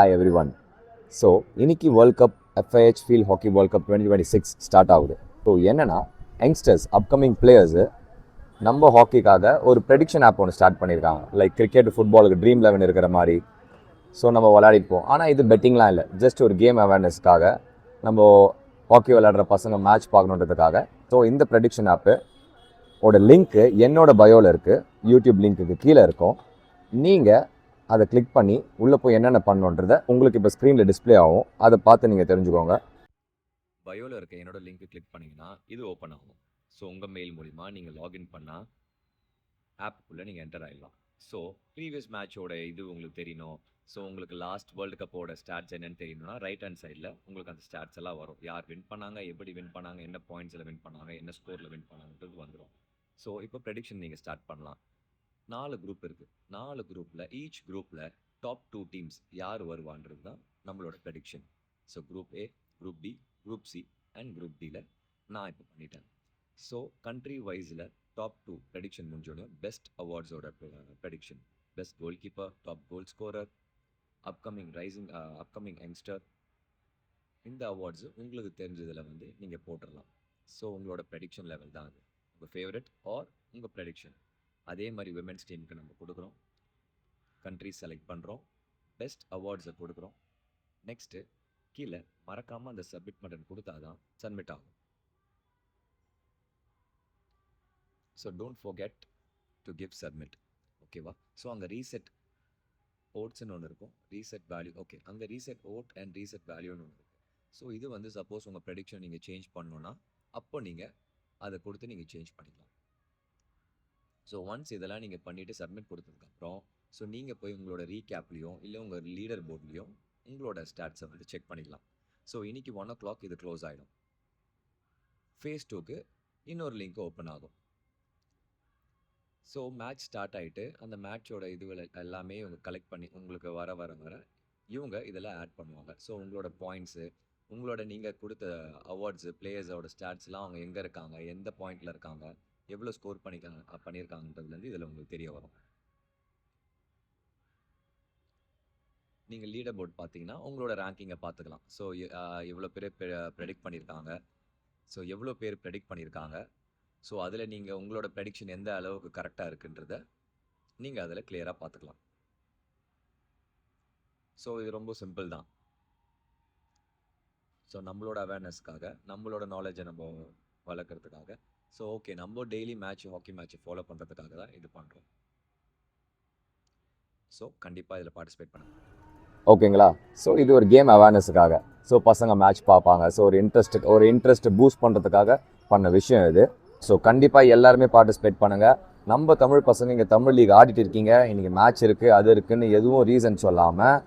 Hi everyone. So இன்னைக்கு world cup FIH field hockey world cup 2026 start ஆகுது. So என்னென்னா youngsters upcoming players நம்ம ஹாக்கிக்காக ஒரு ப்ரெடிக்ஷன் ஆப் ஒன்று ஸ்டார்ட் பண்ணியிருக்காங்க. லைக் கிரிக்கெட் ஃபுட்பாலுக்கு ட்ரீம் 11 இருக்கிற மாதிரி. ஸோ நம்ம விளையாடிப்போம். ஆனால் இது பெட்டிங்லாம் இல்லை, ஜஸ்ட் ஒரு கேம் அவேர்னஸ்க்காக நம்ம ஹாக்கி விளையாடுற பசங்க மேட்ச் பார்க்கணுன்றதுக்காக. ஸோ இந்த ப்ரெடிக்ஷன் ஆப்பு ஓட லிங்க்கு என்னோட பயோவில் இருக்குது, யூடியூப் லிங்க்குக்கு கீழே இருக்கும். நீங்கள் அதை கிளிக் பண்ணி உள்ளே போய் என்னென்ன பண்ணணுன்றதை உங்களுக்கு இப்போ ஸ்க்ரீனில் டிஸ்பிளே ஆகும், அதை பார்த்து நீங்கள் தெரிஞ்சுக்கோங்க. பயோவில் இருக்க என்னோட லிங்க்கு கிளிக் பண்ணிங்கன்னா இது ஓப்பன் ஆகும். ஸோ உங்கள் மெயில் மூலிமா நீங்கள் லாகின் பண்ணால் ஆப்புக்குள்ளே நீங்கள் என்டர் ஆகிடலாம். ஸோ ப்ரீவியஸ் மேட்சோட இது உங்களுக்கு தெரியணும். ஸோ உங்களுக்கு லாஸ்ட் வேர்ல்டு கப்போட ஸ்டாட்ஸ் என்னென்னு தெரியணும்னா ரைட் ஹேண்ட் சைடில் உங்களுக்கு அந்த ஸ்டாட்ஸ் எல்லாம் வரும். யார் வின் பண்ணாங்க, எப்படி வின் பண்ணாங்க, என்ன பாயிண்ட்ஸில் வின் பண்ணாங்க, என்ன ஸ்கோரில் வின் பண்ணாங்கன்றது வந்துடும். ஸோ இப்போ ப்ரெடிக்ஷன் நீங்கள் ஸ்டார்ட் பண்ணலாம். 4 குரூப் இருக்குது. 4 குரூப்பில் ஈச் குரூப்பில் டாப் 2 டீம்ஸ் யார் வருவான்றது தான் நம்மளோட prediction. So group A, group B, group C and group டியில் நான் இப்போ பண்ணிட்டேன். ஸோ கண்ட்ரி வைஸில் டாப் 2 ப்ரெடிக்ஷன் முடிஞ்சோடனே பெஸ்ட் அவார்ட்ஸோட prediction, best goalkeeper, top goal scorer, upcoming youngster, இந்த அவார்ட்ஸு உங்களுக்கு தெரிஞ்சதில் வந்து நீங்கள் போட்டுடலாம். ஸோ உங்களோட ப்ரெடிக்ஷன் லெவல் தான் அது, உங்கள் ஃபேவரட் ஆர் உங்கள் ப்ரெடிக்ஷன். அதே மாதிரி விமென்ஸ் டீமுக்கு நம்ம கொடுக்குறோம், கண்ட்ரி செலக்ட் பண்ணுறோம், பெஸ்ட் அவார்ட்ஸை கொடுக்குறோம். நெக்ஸ்ட்டு கீழே மறக்காமல் அந்த சப்மிட் பட்டன் கொடுத்தா தான் சப்மிட் ஆகும். So don't forget to give submit, ஓகேவா? ஸோ அங்கே ரீசெட் ஓட்ஸ்ன்னு ஒன்று இருக்கும், ரீசெட் வேல்யூ. ஓகே, அங்கே ரீசெட் ஓட் அண்ட் ரீசெட் வேல்யூன்னு ஒன்று இருக்குது. ஸோ இது வந்து சப்போஸ் உங்கள் ப்ரெடிக்ஷன் நீங்கள் சேஞ்ச் பண்ணணுன்னா அப்போ நீங்கள் அதை கொடுத்து நீங்கள் சேஞ்ச் பண்ணிக்கலாம். ஸோ ஒன்ஸ் இதெல்லாம் நீங்கள் பண்ணிவிட்டு சப்மிட் கொடுத்ததுக்கப்புறம் ஸோ நீங்கள் போய் உங்களோட ரீகேப்லேயும் இல்லை உங்கள் லீடர் போர்ட்லேயும் உங்களோட ஸ்டாட்ஸை வந்து செக் பண்ணிக்கலாம். ஸோ இன்றைக்கி 1 o'clock இது க்ளோஸ் ஆகிடும். ஃபேஸ் 2க்கு இன்னொரு லிங்க் ஓப்பன் ஆகும். ஸோ மேட்ச் ஸ்டார்ட் ஆகிட்டு அந்த மேட்சோட இதுவில் எல்லாமே இவங்க கலெக்ட் பண்ணி உங்களுக்கு வர இவங்க இதெல்லாம் ஆட் பண்ணுவாங்க. ஸோ உங்களோட பாயிண்ட்ஸு, உங்களோட நீங்கள் கொடுத்த அவார்ட்ஸு, பிளேயர்ஸோட ஸ்டாட்ஸ்லாம் அவங்க எங்கே இருக்காங்க, எந்த பாயிண்டில் இருக்காங்க, எவ்வளோ ஸ்கோர் பண்ணியிருக்காங்கன்றதுலேருந்து இதில் உங்களுக்கு தெரிய வரும். நீங்கள் லீடர் போர்ட் பார்த்தீங்கன்னா உங்களோட ரேங்கிங்கை பார்த்துக்கலாம். ஸோ எவ்வளோ பேர் ப்ரெடிக்ட் பண்ணியிருக்காங்க, ஸோ எவ்வளோ பேர் ப்ரெடிக்ட் பண்ணியிருக்காங்க, ஸோ அதில் நீங்கள் உங்களோட ப்ரெடிக்ஷன் எந்த அளவுக்கு கரெக்டாக இருக்குன்றத நீங்கள் அதில் கிளியராக பார்த்துக்கலாம். ஸோ இது ரொம்ப சிம்பிள் தான். ஸோ நம்மளோட அவேர்னஸ்க்காக, நம்மளோட நாலேஜை நம்ம வளர்க்குறதுக்காக. ஸோ ஓகே, நம்ம டெய்லி ஹாக்கி மேட்ச்சை ஃபாலோ பண்ணுறதுக்காக தான் இது பண்ணுறோம். ஸோ கண்டிப்பாக இதில் பார்ட்டிசிபேட் பண்ணுங்கள், ஓகேங்களா? ஸோ இது ஒரு கேம் அவேர்னஸுக்காக. ஸோ பசங்க மேட்ச் பார்ப்பாங்க. ஸோ ஒரு இன்ட்ரெஸ்ட் பூஸ்ட் பண்ணுறதுக்காக பண்ண விஷயம் இது. ஸோ கண்டிப்பாக எல்லாருமே பார்ட்டிசிபேட் பண்ணுங்கள். நம்ம தமிழ் பசங்க இங்கே தமிழ் லீக் ஆடிட்டு இருக்கீங்க, இன்றைக்கி மேட்ச் இருக்குது அது இருக்குதுன்னு எதுவும் ரீசன் சொல்லாமல்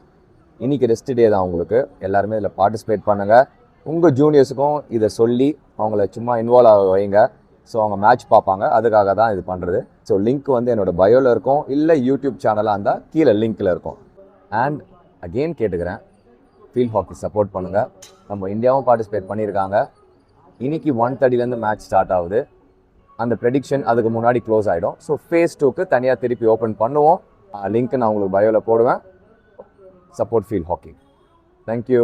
இன்றைக்கி ரெஸ்ட் டே தான் உங்களுக்கு. எல்லாருமே இதில் பார்ட்டிசிபேட் பண்ணுங்கள். உங்கள் ஜூனியர்ஸுக்கும் இதை சொல்லி அவங்கள சும்மா இன்வால்வ் ஆக வைங்க. ஸோ அவங்க மேட்ச் பார்ப்பாங்க, அதுக்காக தான் இது பண்ணுறது. ஸோ லிங்க் வந்து என்னோடய பயோவில் இருக்கும், இல்லை யூடியூப் சேனலாக இருந்தால் கீழே லிங்க்கில் இருக்கும். அண்ட் அகெயின் கேட்டுக்கிறேன், ஃபீல்ட் ஹாக்கி சப்போர்ட் பண்ணுங்கள். நம்ம இந்தியாவும் பார்ட்டிசிபேட் பண்ணியிருக்காங்க. இன்றைக்கி 1:30 மேட்ச் ஸ்டார்ட் ஆகுது. அந்த ப்ரெடிக்ஷன் அதுக்கு முன்னாடி க்ளோஸ் ஆகிடும். ஸோ ஃபேஸ் 2க்கு தனியாக திருப்பி ஓப்பன் பண்ணுவோம். லிங்க்கு நான் உங்களுக்கு பயோவில் போடுவேன். Support field hockey. தேங்க்யூ.